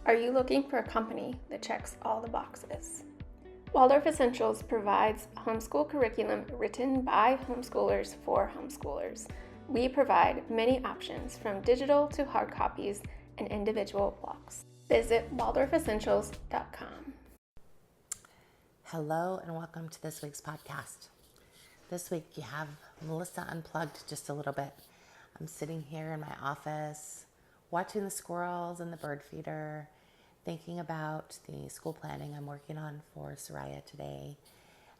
Are you looking for a company that checks all the boxes? Waldorf Essentials provides homeschool curriculum written by homeschoolers for homeschoolers. We provide many options from digital to hard copies and individual blocks. Visit waldorfessentials.com. Hello and welcome to this week's podcast. This week you have Melissa unplugged just a little bit. I'm sitting here in my office watching the squirrels and the bird feeder, thinking about the school planning I'm working on for Soraya today,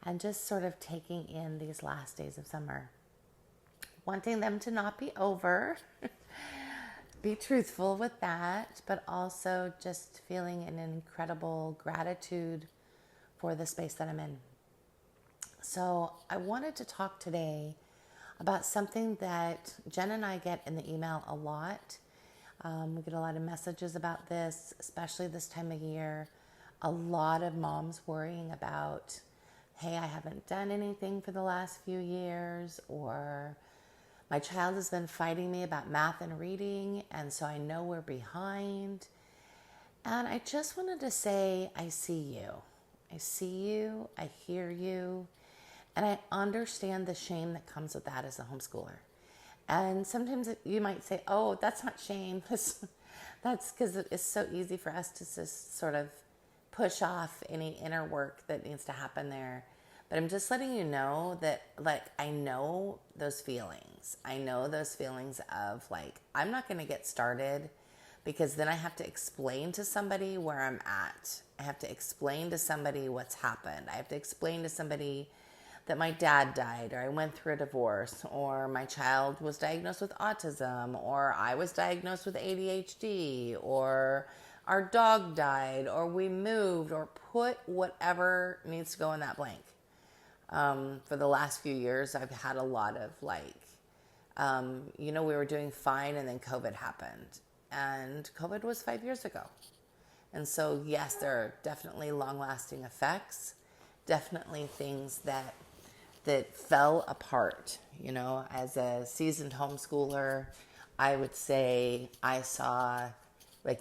and just sort of taking in these last days of summer. Wanting them to not be over, be truthful with that, but also just feeling an incredible gratitude for the space that I'm in. So I wanted to talk today about something that Jen and I get in the email a lot. We get a lot of messages about this, especially this time of year. A lot of moms worrying about, hey, I haven't done anything for the last few years, or my child has been fighting me about math and reading, and so I know we're behind. And I just wanted to say, I see you. I see you, I hear you, and I understand the shame that comes with that as a homeschooler. And sometimes you might say, oh, that's not shame. That's because it's so easy for us to just sort of push off any inner work that needs to happen there. But I'm just letting you know that, I know those feelings. I know those feelings of, I'm not going to get started because then I have to explain to somebody where I'm at. I have to explain to somebody what's happened. I have to explain to somebody that my dad died, or I went through a divorce, or my child was diagnosed with autism, or I was diagnosed with ADHD, or our dog died, or we moved, or put whatever needs to go in that blank. For the last few years, I've had a lot of we were doing fine and then COVID happened. And COVID was 5 years ago. And so, yes, there are definitely long-lasting effects, definitely things that fell apart. As a seasoned homeschooler, I would say I saw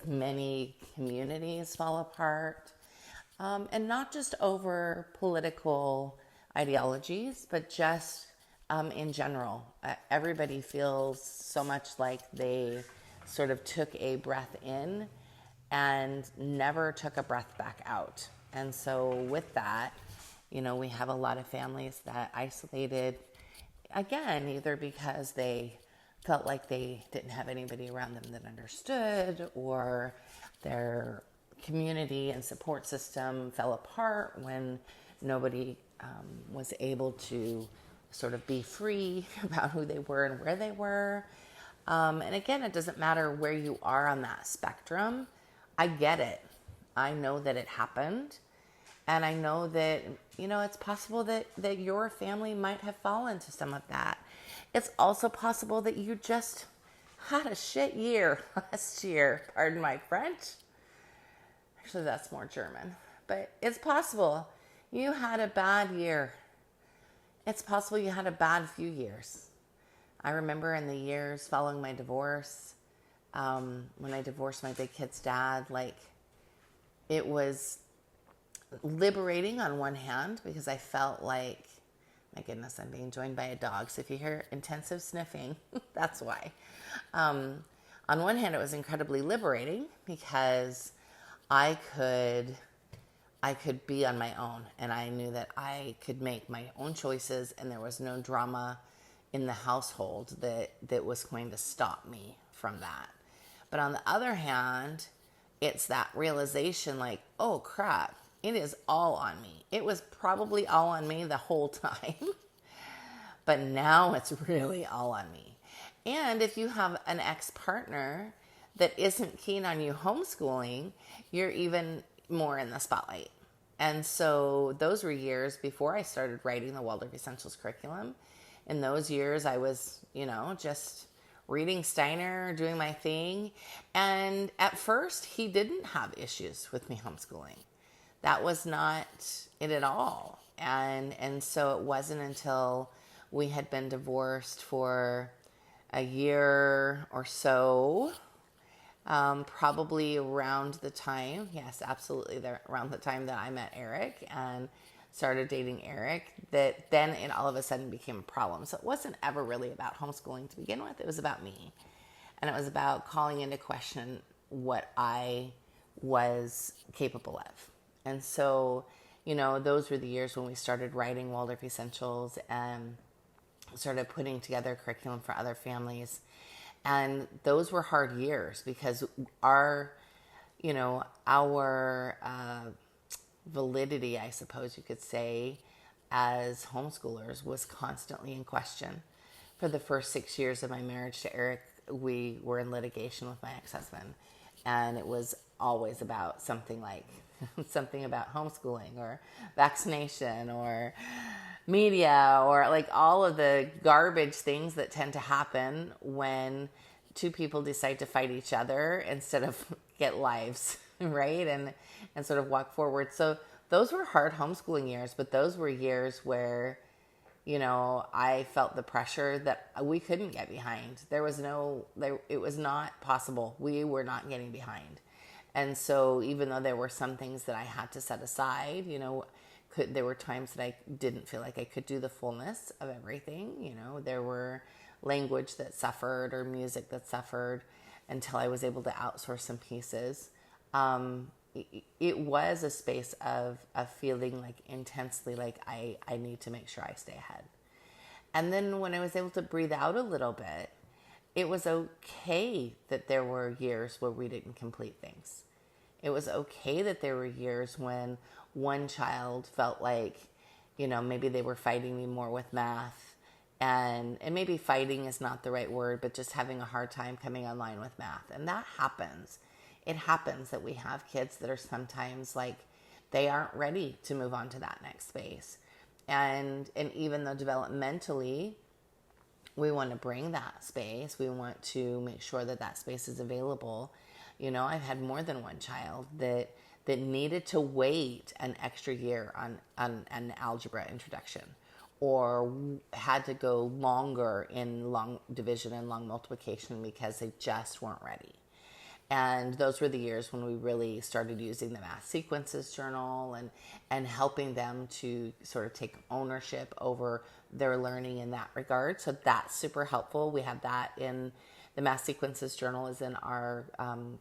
many communities fall apart, and not just over political ideologies, but just in general. Everybody feels so much like they sort of took a breath in and never took a breath back out. And so with that, we have a lot of families that isolated, again, either because they felt like they didn't have anybody around them that understood, or their community and support system fell apart when nobody was able to sort of be free about who they were and where they were. And again, it doesn't matter where you are on that spectrum. I get it. I know that it happened. And I know that, it's possible that your family might have fallen to some of that. It's also possible that you just had a shit year last year. Pardon my French. Actually, that's more German. But it's possible you had a bad year. It's possible you had a bad few years. I remember in the years following my divorce, when I divorced my big kid's dad, it was liberating on one hand, because I felt like, my goodness, I'm being joined by a dog. So if you hear intensive sniffing, that's why. On one hand, it was incredibly liberating because I could be on my own, and I knew that I could make my own choices, and there was no drama in the household that was going to stop me from that. But on the other hand, it's that realization oh crap, it is all on me. It was probably all on me the whole time, but now it's really all on me. And if you have an ex-partner that isn't keen on you homeschooling, you're even more in the spotlight. And so those were years before I started writing the Waldorf Essentials curriculum. In those years, I was, just reading Steiner, doing my thing. And at first, he didn't have issues with me homeschooling. That was not it at all. And so it wasn't until we had been divorced for a year or so probably around the time, yes, absolutely, around the time that I met Eric and started dating Eric, that then it all of a sudden became a problem. So it wasn't ever really about homeschooling to begin with. It was about me. And it was about calling into question what I was capable of. And so, those were the years when we started writing Waldorf Essentials and started putting together curriculum for other families. And those were hard years because our validity, I suppose you could say, as homeschoolers was constantly in question. For the first 6 years of my marriage to Eric, we were in litigation with my ex-husband. And it was always about something like something about homeschooling or vaccination or media or like all of the garbage things that tend to happen when two people decide to fight each other instead of get lives, right? And sort of walk forward. So those were hard homeschooling years, but those were years where, I felt the pressure that we couldn't get behind. It was not possible. We were not getting behind. And so even though there were some things that I had to set aside, there were times that I didn't feel like I could do the fullness of everything. There were language that suffered or music that suffered until I was able to outsource some pieces. It was a space of feeling like intensely like I need to make sure I stay ahead. And then when I was able to breathe out a little bit, it was okay that there were years where we didn't complete things. It was okay that there were years when one child felt like, maybe they were fighting me more with math. And maybe fighting is not the right word, but just having a hard time coming online with math. And that happens. It happens that we have kids that are sometimes like they aren't ready to move on to that next space. And even though developmentally we want to bring that space, we want to make sure that that space is available. I've had more than one child that needed to wait an extra year on an algebra introduction, or had to go longer in long division and long multiplication because they just weren't ready. And those were the years when we really started using the math sequences journal and helping them to sort of take ownership over their learning in that regard. So that's super helpful. We have that in the math sequences journal is in our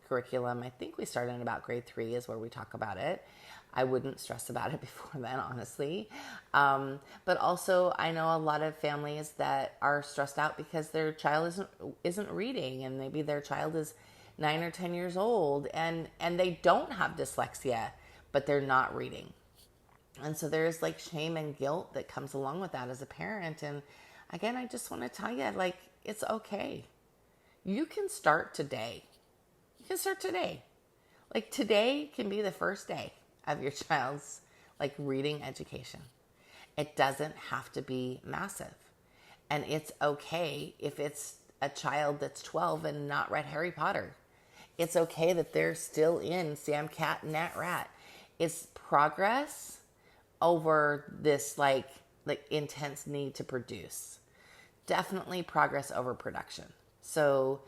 curriculum. I think we started in about grade 3 is where we talk about it. I wouldn't stress about it before then, honestly. But also, I know a lot of families that are stressed out because their child isn't reading, and maybe their child is 9 or 10 years old, and they don't have dyslexia, but they're not reading. And so there's like shame and guilt that comes along with that as a parent. And again, I just want to tell you, like, it's okay. You can start today. Like today can be the first day of your child's like reading education. It doesn't have to be massive. And it's okay if it's a child that's 12 and not read Harry Potter. It's okay that they're still in Sam, Cat, and Nat Rat. It's progress over this like intense need to produce. Definitely progress over production. So,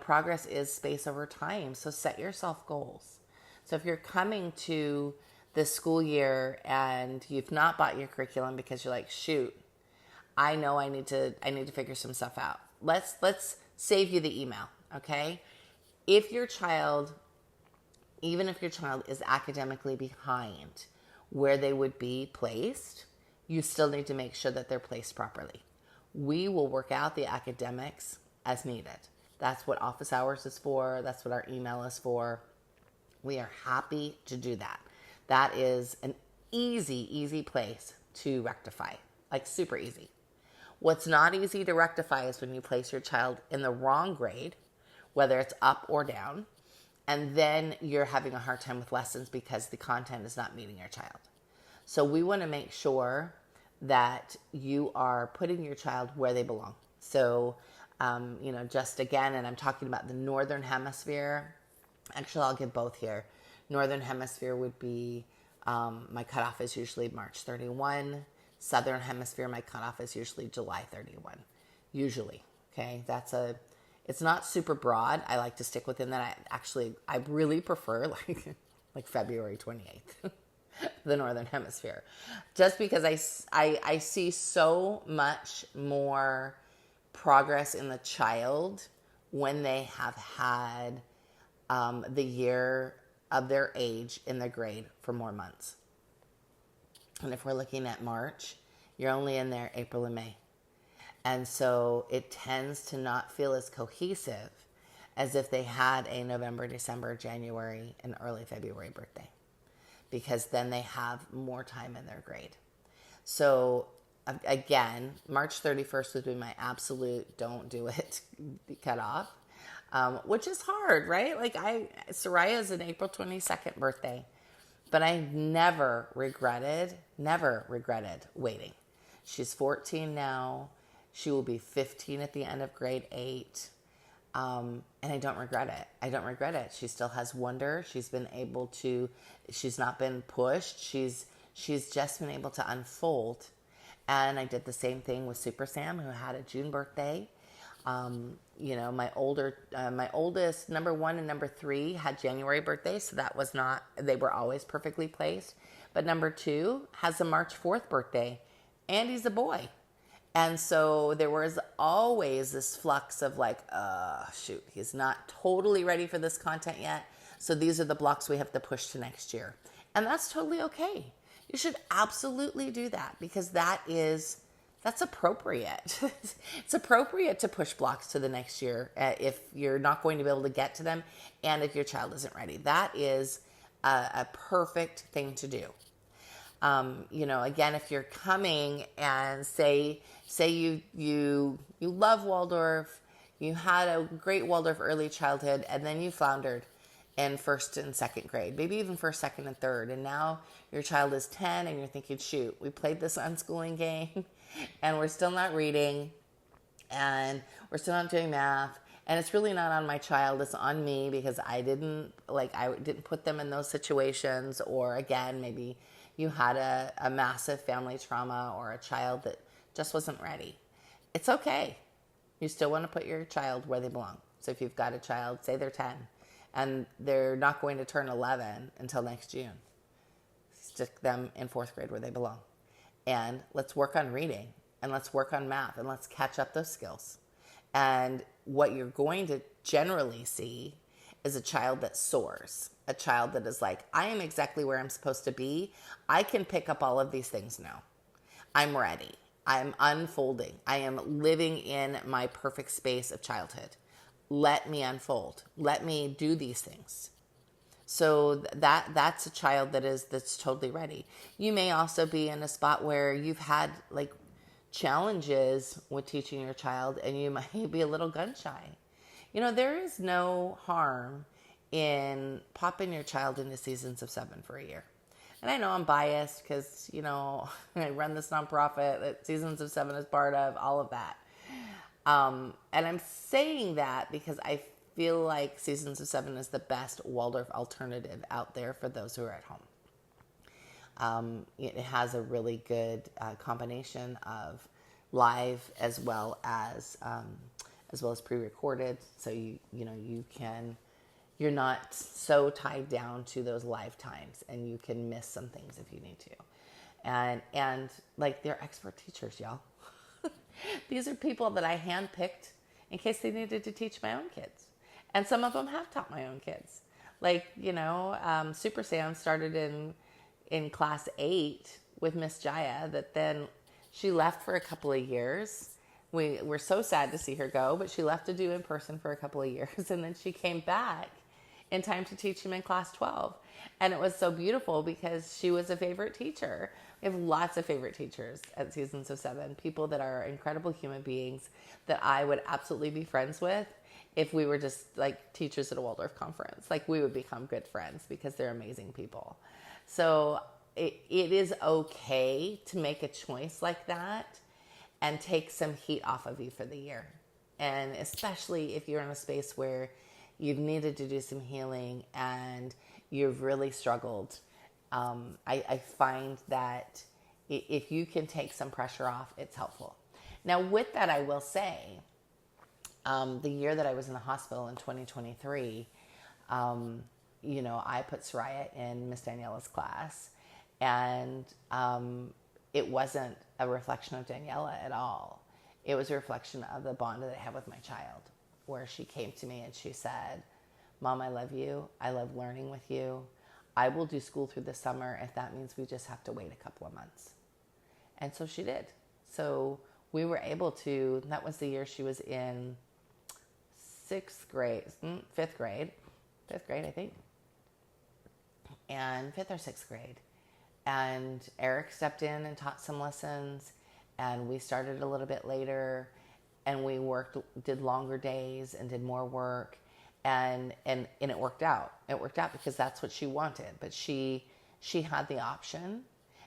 progress is space over time. So set yourself goals. So if you're coming to this school year and you've not bought your curriculum because you're like, shoot, I know I need to figure some stuff out. Let's save you the email, okay? Even if your child is academically behind where they would be placed, you still need to make sure that they're placed properly. We will work out the academics as needed. That's what office hours is for. That's what our email is for. We are happy to do that. That is an easy place to rectify, like super easy. What's not easy to rectify is when you place your child in the wrong grade, whether it's up or down, and then you're having a hard time with lessons because the content is not meeting your child. So we want to make sure that you are putting your child where they belong. So, just again, and I'm talking about the Northern Hemisphere. Actually, I'll give both here. Northern Hemisphere would be, my cutoff is usually March 31. Southern Hemisphere, my cutoff is usually July 31. Usually, okay? It's not super broad. I like to stick within that. I really prefer like February 28th, the Northern Hemisphere, just because I see so much more progress in the child when they have had the year of their age in their grade for more months. And if we're looking at March, you're only in there April and May. And so it tends to not feel as cohesive as if they had a November, December, January, and early February birthday, because then they have more time in their grade. So again, March 31st would be my absolute don't do it cut off, which is hard, right? Like Soraya's an April 22nd birthday, but I never regretted waiting. She's 14 now. She will be 15 at the end of grade 8. And I don't regret it. She still has wonder. She's not been pushed. She's just been able to unfold. And I did the same thing with Super Sam, who had a June birthday. My oldest, number 1 and number 3 had January birthdays. So they were always perfectly placed. But number 2 has a March 4th birthday, and he's a boy. And so there was always this flux of like, shoot, he's not totally ready for this content yet. So these are the blocks we have to push to next year. And that's totally okay. You should absolutely do that, because that's appropriate. It's appropriate to push blocks to the next year if you're not going to be able to get to them and if your child isn't ready. That is a perfect thing to do. Again, if you're coming and say you love Waldorf, you had a great Waldorf early childhood, and then you floundered in 1st and 2nd grade, maybe even 1st, 2nd, and 3rd, and now your child is 10 and you're thinking, shoot, we played this unschooling game and we're still not reading and we're still not doing math, and it's really not on my child, it's on me, because I didn't put them in those situations. Or again, maybe you had a massive family trauma or a child that just wasn't ready. It's okay. You still want to put your child where they belong. So if you've got a child, say they're 10, and they're not going to turn 11 until next June, stick them in 4th grade where they belong. And let's work on reading, and let's work on math, and let's catch up those skills. And what you're going to generally see is a child that soars, a child that is like, I am exactly where I'm supposed to be. I can pick up all of these things now. I'm ready. I'm unfolding. I am living in my perfect space of childhood. Let me unfold. Let me do these things. So that's a child that's totally ready. You may also be in a spot where you've had like challenges with teaching your child, and you might be a little gun shy. There is no harm in popping your child into Seasons of 7 for a year. And I know I'm biased because, I run this nonprofit that Seasons of 7 is part of, all of that. And I'm saying that because I feel like Seasons of 7 is the best Waldorf alternative out there for those who are at home. It has a really good combination of live as well as pre-recorded. So you're not so tied down to those live times, and you can miss some things if you need to. And like, they're expert teachers, y'all. These are people that I handpicked in case they needed to teach my own kids. And some of them have taught my own kids. Like, Super Sam started in class 8 with Miss Jaya, that then she left for a couple of years. We were so sad to see her go, but she left to do in person for a couple of years. And then she came back in time to teach him in class 12. And it was so beautiful because she was a favorite teacher. We have lots of favorite teachers at Seasons of 7, people that are incredible human beings that I would absolutely be friends with if we were just like teachers at a Waldorf conference. Like, we would become good friends because they're amazing people. So it is okay to make a choice like that and take some heat off of you for the year. And especially if you're in a space where you've needed to do some healing and you've really struggled. I find that if you can take some pressure off, it's helpful. Now, with that, I will say, The year that I was in the hospital in 2023, I put Soraya in Miss Daniela's class, and it wasn't a reflection of Daniela at all. It was a reflection of the bond that I have with my child, where she came to me and she said, Mom, I love you. I love learning with you. I will do school through the summer if that means we just have to wait a couple of months. And so she did. So we were able to, that was the year she was in fifth grade, I think, and fifth or sixth grade. And Eric stepped in and taught some lessons, and we started a little bit later, and we did longer days and did more work, and it worked out. It worked out because that's what she wanted. But she had the option,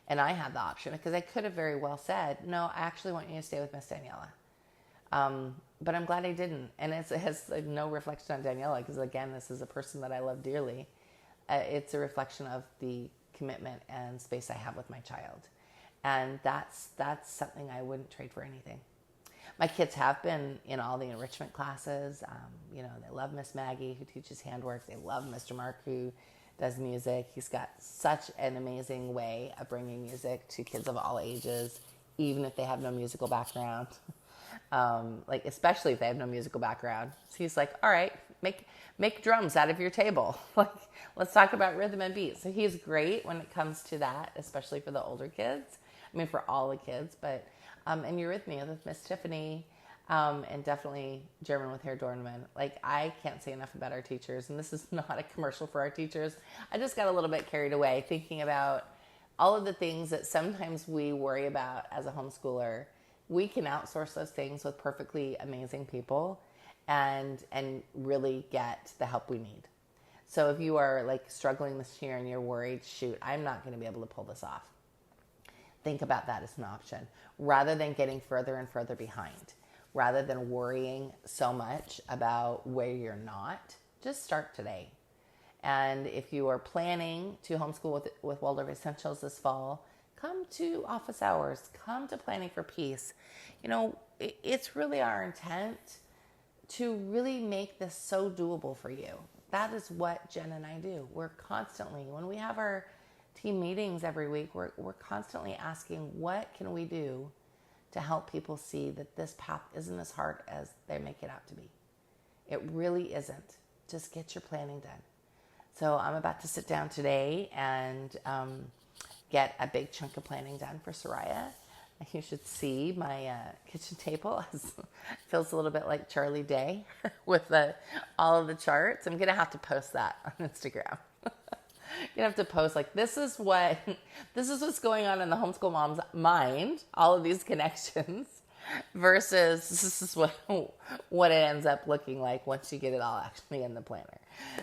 and I had the option, because I could have very well said, no, I actually want you to stay with Miss Daniela. But I'm glad I didn't. And it has no reflection on Daniela, because again, this is a person that I love dearly. It's a reflection of the commitment and space I have with my child. And that's something I wouldn't trade for anything. My kids have been in all the enrichment classes. They love Miss Maggie, who teaches handwork. They love Mr. Mark, who does music. He's got such an amazing way of bringing music to kids of all ages, even if they have no musical background. Especially if they have no musical background. So he's like, all right, make drums out of your table. Let's talk about rhythm and beat. So he's great when it comes to that, especially for the older kids. I mean, for all the kids, but, and Eurythmia with Miss Tiffany, and definitely German with Herr Dornman. I can't say enough about our teachers, and this is not a commercial for our teachers. I just got a little bit carried away thinking about all of the things that sometimes we worry about as a homeschooler. We can outsource those things with perfectly amazing people and really get the help we need. So if you are struggling this year and you're worried, shoot, I'm not going to be able to pull this off. Think about that as an option, rather than getting further and further behind, rather than worrying so much about where you're not. Just start today. And if you are planning to homeschool with Waldorf Essentials this fall, come to office hours, come to Planning for Peace. It's really our intent to really make this so doable for you. That is what Jen and I do. We're constantly, when we have our team meetings every week, we're constantly asking, what can we do to help people see that this path isn't as hard as they make it out to be? It really isn't. Just get your planning done. So I'm about to sit down today and get a big chunk of planning done for Soraya. You should see my kitchen table. It feels a little bit like Charlie Day with all of the charts. I'm going to have to post that on Instagram. You have to post this is what's going on in the homeschool mom's mind, all of these connections, versus this is what it ends up looking like once you get it all actually in the planner.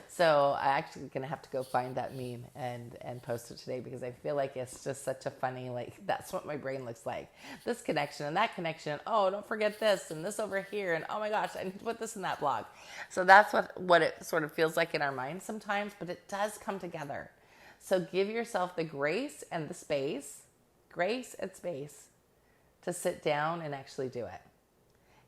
So I actually going to have to go find that meme and post it today, because I feel like it's just such a funny, that's what my brain looks like. This connection and that connection. Oh, don't forget this and this over here. And oh my gosh, I need to put this in that blog. So that's what it sort of feels like in our minds sometimes, but it does come together. So give yourself the grace and the space to sit down and actually do it.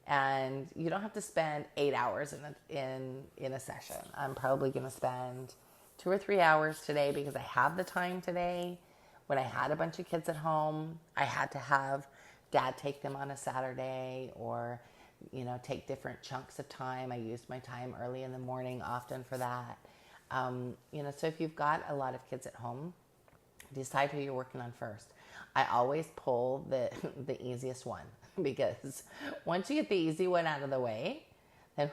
And you don't have to spend 8 hours in a session. I'm probably going to spend 2 or 3 hours today, because I have the time today. When I had a bunch of kids at home, I had to have Dad take them on a Saturday, or take different chunks of time. I used my time early in the morning often for that. So if you've got a lot of kids at home, decide who you're working on first. I always pull the easiest one, because once you get the easy one out of the way, then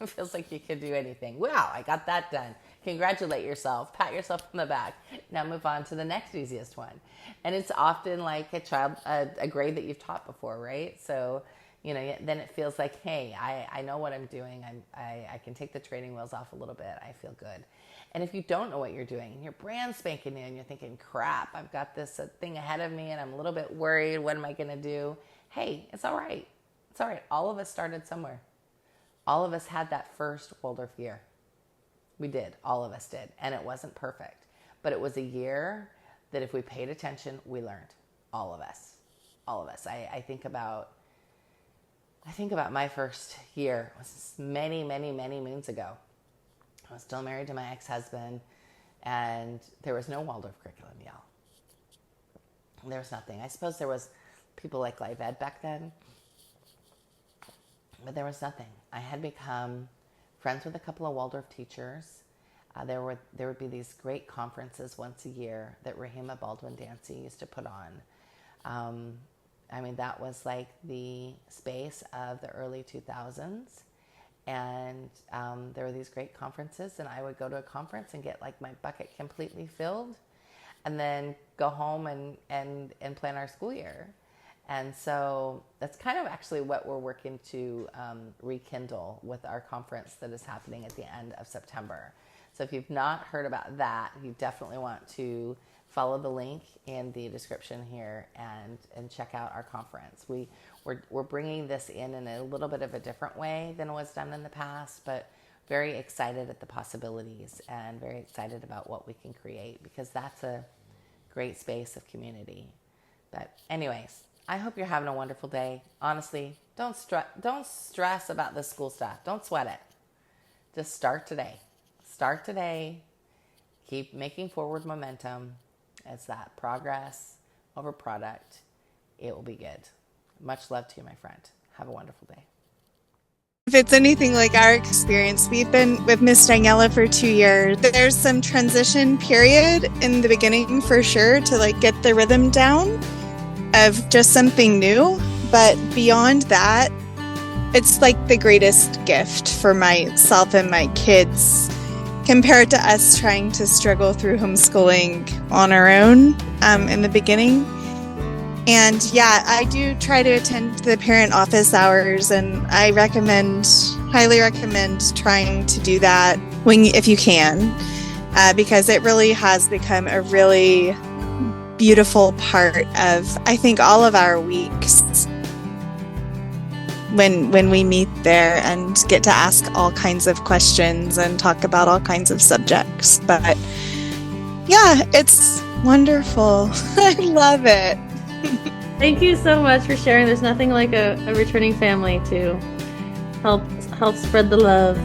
it feels like you could do anything. Wow, I got that done. Congratulate yourself, pat yourself on the back. Now move on to the next easiest one. And it's often like a grade that you've taught before, right? So, then it feels like, hey, I know what I'm doing. I can take the training wheels off a little bit. I feel good. And if you don't know what you're doing and you're brand spanking new and you're thinking, crap, I've got this thing ahead of me and I'm a little bit worried. What am I going to do? Hey, it's all right. It's all right. All of us started somewhere. All of us had that first Waldorf year. We did. All of us did. And it wasn't perfect. But it was a year that if we paid attention, we learned. All of us. All of us. I think about I think about my first year. It was many, many, many moons ago. I was still married to my ex-husband, and there was no Waldorf curriculum, y'all. There was nothing. I suppose there was people like Live Ed back then, but there was nothing. I had become friends with a couple of Waldorf teachers. There would be these great conferences once a year that Rahima Baldwin Dancy used to put on. That was like the space of the early 2000s. And there were these great conferences, and I would go to a conference and get like my bucket completely filled and then go home and plan our school year. And so that's kind of actually what we're working to rekindle with our conference that is happening at the end of September. So if you've not heard about that, you definitely want to follow the link in the description here and check out our conference. We're bringing this in a little bit of a different way than was done in the past, but very excited at the possibilities and very excited about what we can create, because that's a great space of community. But anyways, I hope you're having a wonderful day. Honestly, don't stress about the school stuff. Don't sweat it. Just start today. Start today. Keep making forward momentum. It's that progress over product. It will be good. Much love to you, my friend. Have a wonderful day. If it's anything like our experience, we've been with Miss Daniela for 2 years. There's some transition period in the beginning for sure to like get the rhythm down of just something new. But beyond that, it's like the greatest gift for myself and my kids compared to us trying to struggle through homeschooling on our own in the beginning. And yeah, I do try to attend the parent office hours, and I highly recommend trying to do that if you can, because it really has become a really beautiful part of, I think, all of our weeks when we meet there and get to ask all kinds of questions and talk about all kinds of subjects. But yeah, it's wonderful. I love it. Thank you so much for sharing. There's nothing like a returning family to help spread the love.